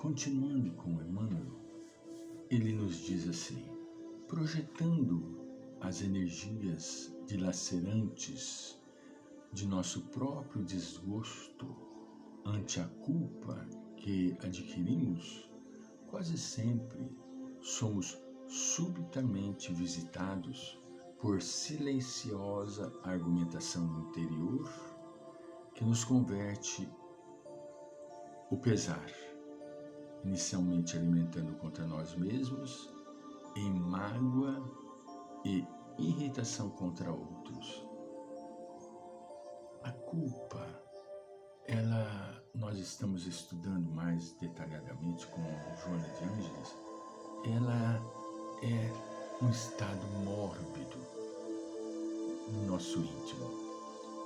Continuando com Emmanuel, ele nos diz assim: projetando as energias dilacerantes de nosso próprio desgosto ante a culpa que adquirimos, quase sempre somos subitamente visitados por silenciosa argumentação interior que nos converte o pesar, inicialmente alimentando contra nós mesmos, em mágoa e irritação contra outros. A culpa, nós estamos estudando mais detalhadamente com Joana de Ângeles, ela é um estado mórbido no nosso íntimo,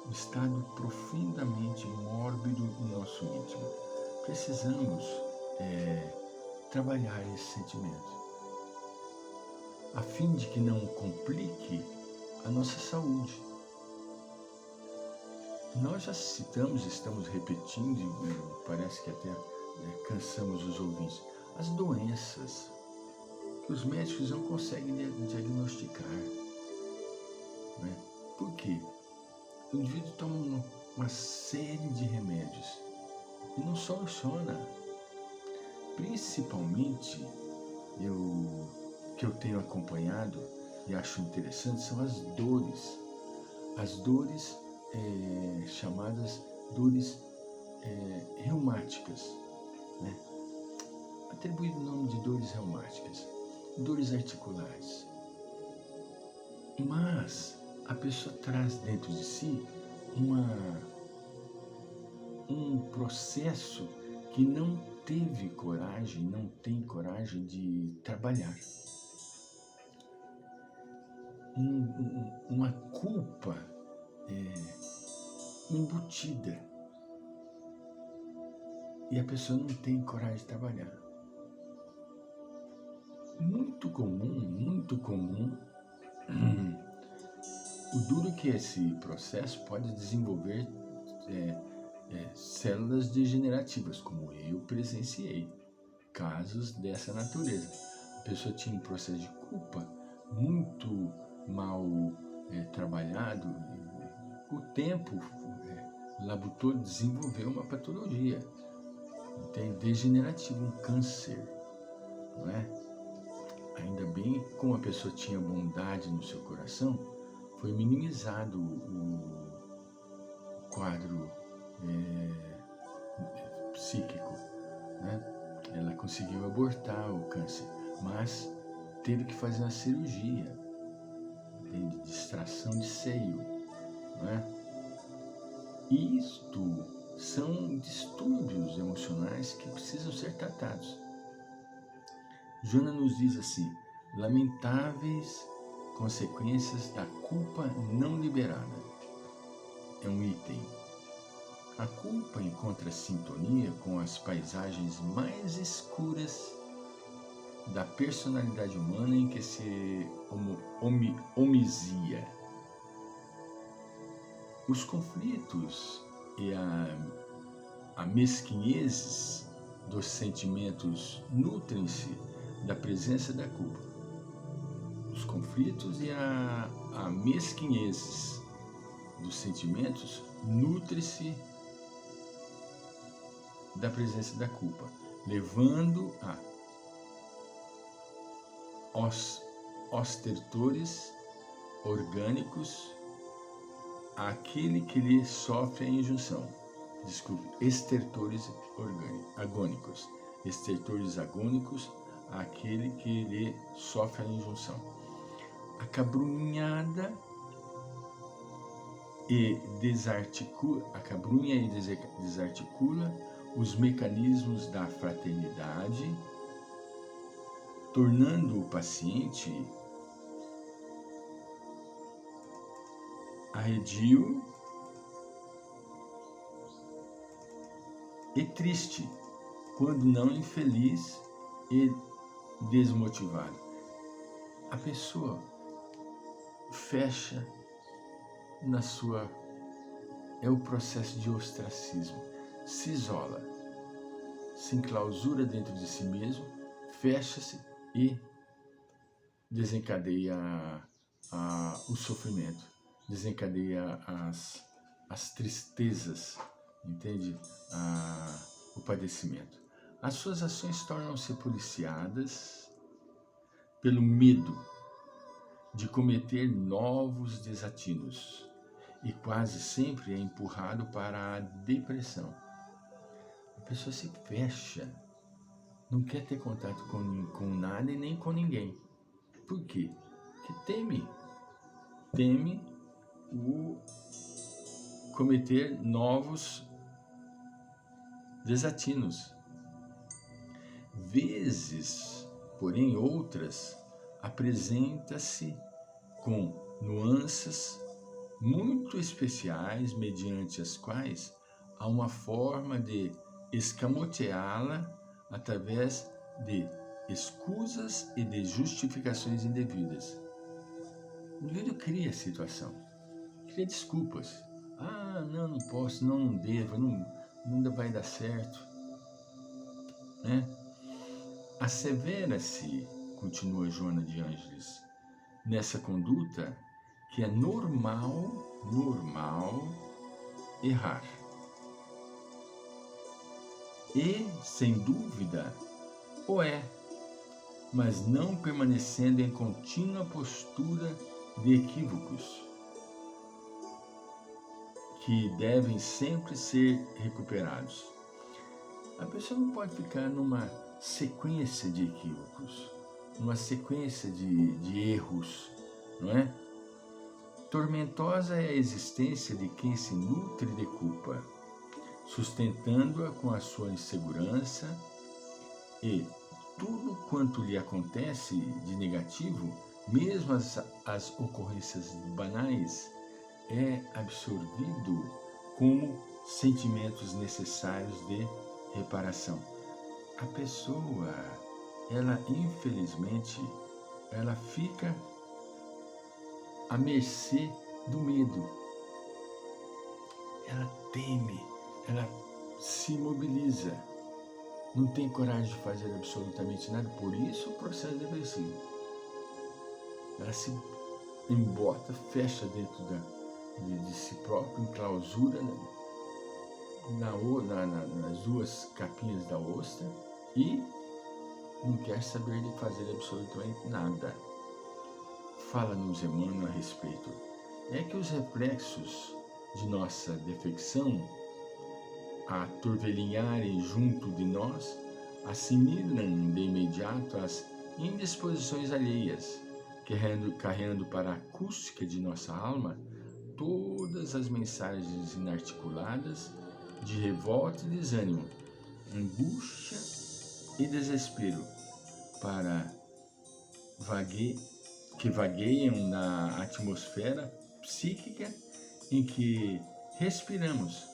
um estado profundamente mórbido no nosso íntimo. Precisamos trabalhar esse sentimento, a fim de que não complique a nossa saúde. Nós já citamos, estamos repetindo, parece que até cansamos os ouvintes, as doenças que os médicos não conseguem diagnosticar. Né? Por quê? O indivíduo toma uma série de remédios e não soluciona. Principalmente, que eu tenho acompanhado e acho interessante, são as dores. As dores chamadas dores reumáticas, né? Atribuído o nome de dores reumáticas, dores articulares. Mas a pessoa traz dentro de si um processo que não teve coragem, não tem coragem de trabalhar. Uma culpa embutida. E a pessoa não tem coragem de trabalhar. Muito comum. O duro é que esse processo pode desenvolver células degenerativas, como eu presenciei, casos dessa natureza. A pessoa tinha um processo de culpa muito mal trabalhado, o tempo labutou desenvolveu uma patologia degenerativa, um câncer, não é? Ainda bem, como a pessoa tinha bondade no seu coração, foi minimizado o quadro psíquico, né? Ela conseguiu abortar o câncer, mas teve que fazer uma cirurgia de extração de seio, não é? Isto são distúrbios emocionais que precisam ser tratados. Joana nos diz assim: lamentáveis consequências da culpa não liberada. É um item. A culpa encontra sintonia com as paisagens mais escuras da personalidade humana em que se homizia. Os conflitos e a mesquinhez dos sentimentos nutrem-se da presença da culpa. Os conflitos e a mesquinhez dos sentimentos nutrem-se da presença da culpa, levando a ostertores orgânicos àquele que lhe sofre a injunção. Estertores agônicos. Estertores agônicos àquele que lhe sofre a injunção. Acabrunha e desarticula os mecanismos da fraternidade, tornando o paciente arredio e triste, quando não infeliz e desmotivado. A pessoa fecha na sua... é o processo de ostracismo, se isola. se enclausura dentro de si mesmo, fecha-se e desencadeia o sofrimento, desencadeia as tristezas, entende? O padecimento. As suas ações tornam-se policiadas pelo medo de cometer novos desatinos e quase sempre é empurrado para a depressão. A pessoa se fecha, não quer ter contato com nada e nem com ninguém. Por quê? Porque teme o cometer novos desatinos. Vezes, porém outras, apresenta-se com nuances muito especiais, mediante as quais há uma forma de escamoteá-la através de escusas e de justificações indevidas. O indivíduo cria situação, cria desculpas. Não posso, não devo, não vai dar certo. Né? Assevera-se, continua Joana de Ângeles, nessa conduta que é normal errar. E, sem dúvida, o é, mas não permanecendo em contínua postura de equívocos, que devem sempre ser recuperados. A pessoa não pode ficar numa sequência de equívocos, numa sequência de erros, não é? Tormentosa é a existência de quem se nutre de culpa, sustentando-a com a sua insegurança, e tudo quanto lhe acontece de negativo, mesmo as ocorrências banais, é absorvido como sentimentos necessários de reparação. A pessoa, ela infelizmente, ela fica à mercê do medo. Ela teme, ela se mobiliza, não tem coragem de fazer absolutamente nada, por isso o processo depressivo. Ela se embota, fecha dentro de si própria, enclausura nas duas capinhas da ostra e não quer saber de fazer absolutamente nada. Fala-nos Emmanuel a respeito. É que os reflexos de nossa defecção, a turvelinharem junto de nós, assimilam de imediato as indisposições alheias, carregando para a acústica de nossa alma todas as mensagens inarticuladas de revolta e desânimo, angústia e desespero, que vagueiam na atmosfera psíquica em que respiramos,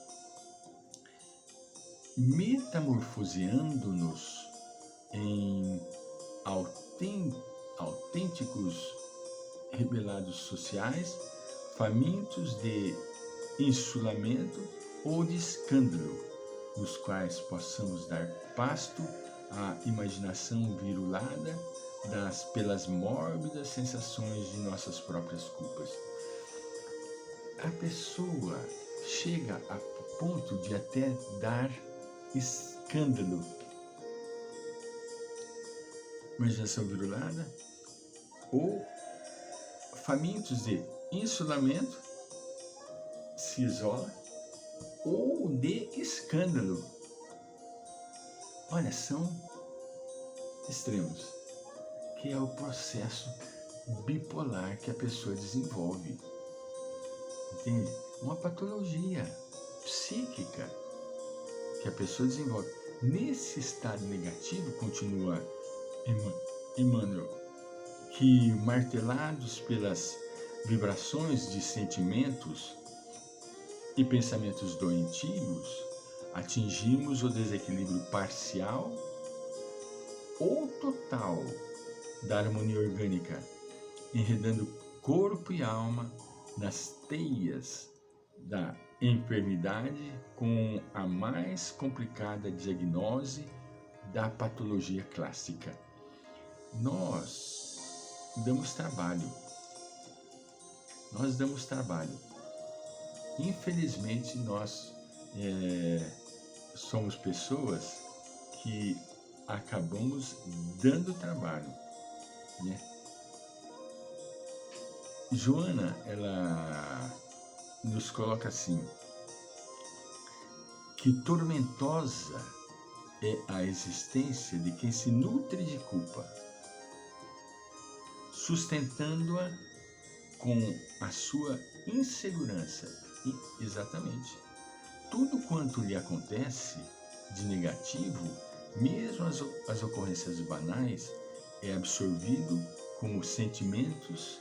metamorfoseando-nos em autênticos rebelados sociais, famintos de insulamento ou de escândalo, nos quais possamos dar pasto à imaginação virulada pelas mórbidas sensações de nossas próprias culpas. A pessoa chega a ponto de até dar escândalo. Imaginação virulada ou famintos de insulamento, se isola, ou de escândalo. Olha, são extremos, que é o processo bipolar que a pessoa desenvolve. Entende? Uma patologia psíquica que a pessoa desenvolve. Nesse estado negativo, continua Emmanuel, que martelados pelas vibrações de sentimentos e pensamentos doentios, atingimos o desequilíbrio parcial ou total da harmonia orgânica, enredando corpo e alma nas teias da enfermidade com a mais complicada diagnose da patologia clássica. Nós damos trabalho. Infelizmente, nós somos pessoas que acabamos dando trabalho, né? Joana, ela nos coloca assim, que tormentosa é a existência de quem se nutre de culpa, sustentando-a com a sua insegurança. E, exatamente, tudo quanto lhe acontece de negativo, mesmo as ocorrências banais, é absorvido como sentimentos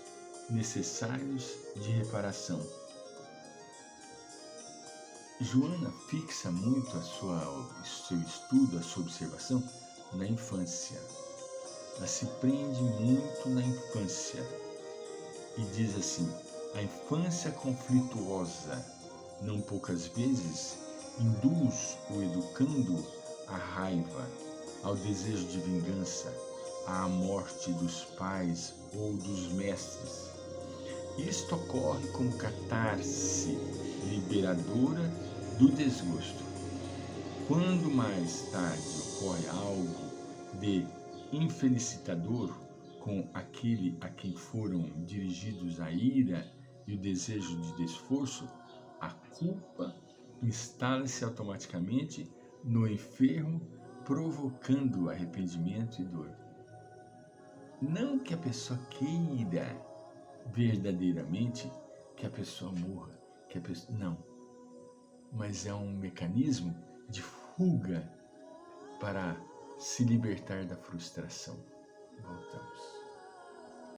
necessários de reparação. Joana fixa muito o seu estudo, a sua observação na infância. Ela se prende muito na infância e diz assim: a infância conflituosa, não poucas vezes, induz o educando à raiva, ao desejo de vingança, à morte dos pais ou dos mestres. Isto ocorre como catarse liberadora do desgosto. Quando mais tarde ocorre algo de infelicitador com aquele a quem foram dirigidos a ira e o desejo de desforço, a culpa instala-se automaticamente no enfermo, provocando arrependimento e dor. Não que a pessoa queira verdadeiramente que a pessoa morra, não, mas é um mecanismo de fuga para se libertar da frustração. Voltamos.